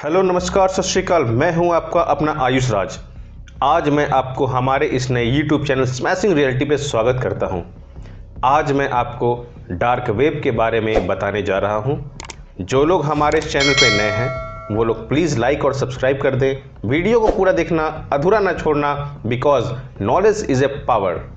Hello नमस्कार सत श्रीकाल। मैं हूं आपका अपना आयुष राज। आज मैं आपको हमारे इस नए यूट्यूब चैनल स्मैशिंग रियलिटी पे स्वागत करता हूं। आज मैं आपको डार्क वेब के बारे में बताने जा रहा हूं। जो लोग हमारे इस चैनल पे नए हैं वो लोग प्लीज़ लाइक और सब्सक्राइब कर दें। वीडियो को पूरा देखना, अधूरा ना छोड़ना, because knowledge is a power.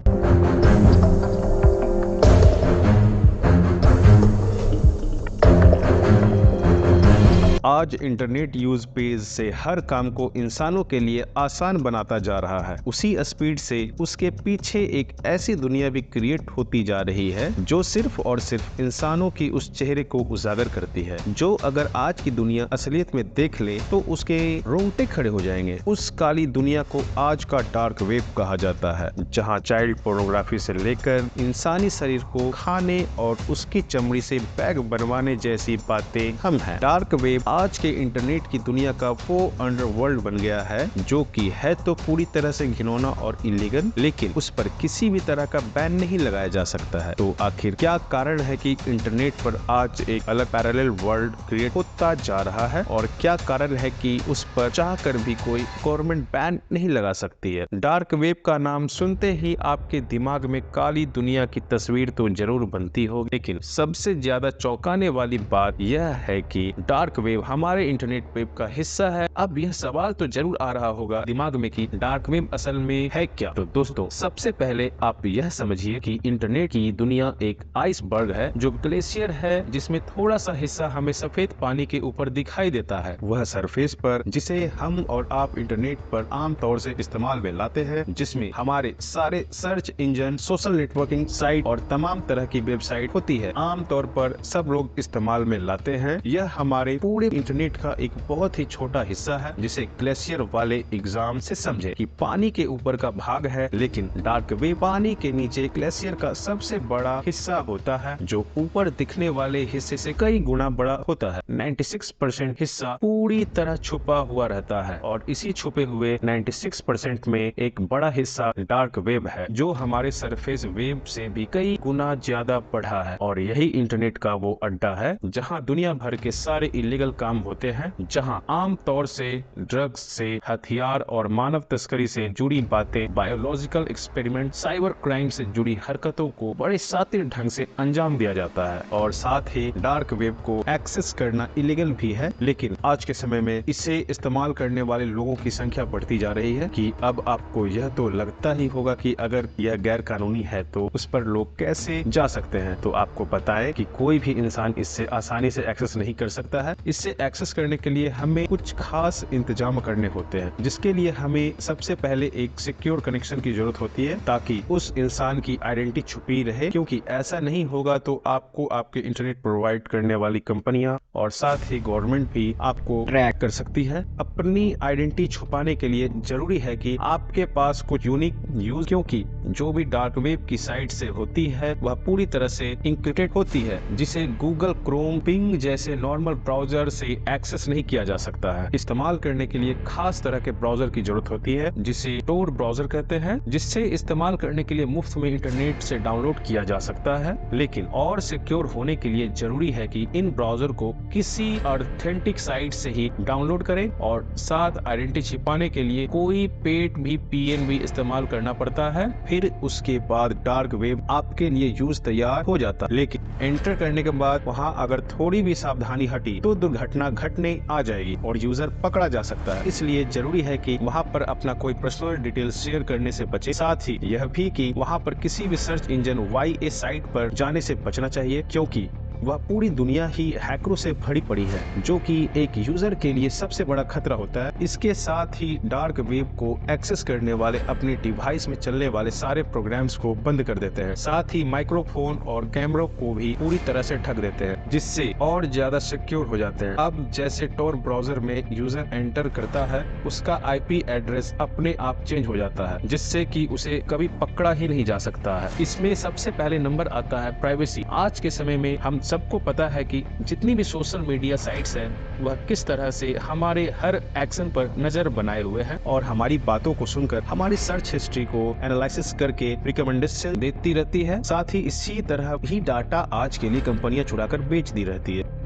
आज इंटरनेट यूज पेज से हर काम को इंसानों के लिए आसान बनाता जा रहा है। उसी स्पीड से उसके पीछे एक ऐसी दुनिया भी क्रिएट होती जा रही है जो सिर्फ और सिर्फ इंसानों की उस चेहरे को उजागर करती है, जो अगर आज की दुनिया असलियत में देख ले तो उसके रोंगटे खड़े हो जाएंगे। उस काली दुनिया को आज का डार्क वेब कहा जाता है, जहाँ चाइल्ड पोर्नोग्राफी से लेकर इंसानी शरीर को खाने और उसकी चमड़ी से बैग बनवाने जैसी बातें हम हैं। डार्क वेब आज के इंटरनेट की दुनिया का वो अंडरवर्ल्ड बन गया है जो कि है तो पूरी तरह से घिनौना और इलीगल, लेकिन उस पर किसी भी तरह का बैन नहीं लगाया जा सकता है। तो आखिर क्या कारण है कि इंटरनेट पर आज एक अलग पैरेलल वर्ल्ड क्रिएट होता जा रहा है, और क्या कारण है कि उस पर चाहकर भी कोई गवर्नमेंट बैन नहीं लगा सकती है? डार्क वेब का नाम सुनते ही आपके दिमाग में काली दुनिया की तस्वीर तो जरूर बनती होगी, लेकिन सबसे ज्यादा चौंकाने वाली बात यह है कि डार्क वेब हमारे इंटरनेट वेब का हिस्सा है। अब यह सवाल तो जरूर आ रहा होगा दिमाग में कि डार्क वेब असल में है क्या? तो दोस्तों, सबसे पहले आप यह समझिए कि इंटरनेट की दुनिया एक आइसबर्ग है, जो ग्लेशियर है, जिसमें थोड़ा सा हिस्सा हमें सफेद पानी के ऊपर दिखाई देता है। वह सरफेस पर जिसे हम और आप इंटरनेट पर आम तौर से इस्तेमाल में लाते हैं, जिसमें हमारे सारे search engine, social networking site और तमाम तरह की वेबसाइट होती है, आम तौर पर सब लोग इस्तेमाल में लाते हैं। यह हमारे पूरे इंटरनेट का एक बहुत ही छोटा हिस्सा है, जिसे ग्लेशियर वाले एग्जाम से समझे कि पानी के ऊपर का भाग है, लेकिन डार्क वेब पानी के नीचे ग्लेशियर का सबसे बड़ा हिस्सा होता है, जो ऊपर दिखने वाले हिस्से से कई गुना बड़ा होता है। 96% हिस्सा पूरी तरह छुपा हुआ रहता है, और इसी छुपे हुए 96% में एक बड़ा हिस्सा डार्क वेब है, जो हमारे सरफेस वेब से भी कई गुना ज्यादा बड़ा है। और यही इंटरनेट का वो अड्डा है जहाँ दुनिया भर के सारे इलीगल काम होते हैं, जहां आम तौर से ड्रग्स से, हथियार और मानव तस्करी से जुड़ी बातें, बायोलॉजिकल एक्सपेरिमेंट, साइबर क्राइम से जुड़ी हरकतों को बड़े शातिर ढंग से अंजाम दिया जाता है। और साथ ही डार्क वेब को एक्सेस करना इलीगल भी है, लेकिन आज के समय में इसे इस्तेमाल करने वाले लोगों की संख्या बढ़ती जा रही है कि अब आपको यह तो लगता ही होगा कि अगर यह गैर कानूनी है तो उस पर लोग कैसे जा सकते हैं। तो आपको पता है कि कोई भी इंसान इससे आसानी से एक्सेस नहीं कर सकता है। इससे एक्सेस करने के लिए हमें कुछ खास इंतजाम करने होते हैं, जिसके लिए हमें सबसे पहले एक सिक्योर कनेक्शन की जरूरत होती है, ताकि उस इंसान की आइडेंटिटी छुपी रहे, क्योंकि ऐसा नहीं होगा तो आपको आपके इंटरनेट प्रोवाइड करने वाली कंपनियां और साथ ही गवर्नमेंट भी आपको ट्रैक कर सकती है। अपनी आइडेंटिटी छुपाने के लिए जरूरी है कि आपके पास कुछ यूनिक यूज, क्योंकि जो भी डार्क वेब की साइट से होती है वह पूरी तरह से इंक्रिप्टेड होती है, जिसे गूगल क्रोम, पिंग जैसे नॉर्मल ब्राउजर से एक्सेस नहीं किया जा सकता है। इस्तेमाल करने के लिए खास तरह के ब्राउजर की जरूरत होती है, जिसे टोर ब्राउजर कहते हैं, जिससे इस्तेमाल करने के लिए मुफ्त में इंटरनेट से डाउनलोड किया जा सकता है। लेकिन और सिक्योर होने के लिए जरूरी है कि इन ब्राउजर को किसी ऑथेंटिक साइट से ही डाउनलोड करें, और साथ आइडेंटिटी छिपाने के लिए कोई पेड VPN भी इस्तेमाल करना पड़ता है। फिर उसके बाद डार्क वेब आपके लिए यूज तैयार हो जाता है, लेकिन एंटर करने के बाद वहाँ अगर थोड़ी भी सावधानी हटी तो दुर्घटना घटने आ जाएगी और यूजर पकड़ा जा सकता है। इसलिए जरूरी है कि वहाँ पर अपना कोई पर्सनल डिटेल्स शेयर करने से बचे। साथ ही यह भी कि वहाँ पर किसी भी सर्च इंजन YA साइट पर जाने से बचना चाहिए, क्योंकि वह पूरी दुनिया ही हैकरों से भरी पड़ी है, जो कि एक यूजर के लिए सबसे बड़ा खतरा होता है। इसके साथ ही डार्क वेब को एक्सेस करने वाले अपने डिवाइस में चलने वाले सारे प्रोग्राम्स को बंद कर देते हैं, साथ ही माइक्रोफोन और कैमरों को भी पूरी तरह से ढक देते हैं, जिससे और ज्यादा सिक्योर हो जाते हैं। अब जैसे टोर ब्राउजर में यूजर एंटर करता है, उसका IP एड्रेस अपने आप चेंज हो जाता है, जिससे कि उसे कभी पकड़ा ही नहीं जा सकता है। इसमें सबसे पहले नंबर आता है प्राइवेसी। आज के समय में हम सबको पता है कि जितनी भी सोशल मीडिया साइट्स हैं वह किस तरह से हमारे हर एक्शन पर नजर बनाए हुए हैं, और हमारी बातों को सुनकर हमारी सर्च हिस्ट्री को एनालिसिस करके रिकमेंडेशन देती रहती है। साथ ही इसी तरह ही डाटा आज के लिए कंपनियां चुराकर बेच दी रहती है।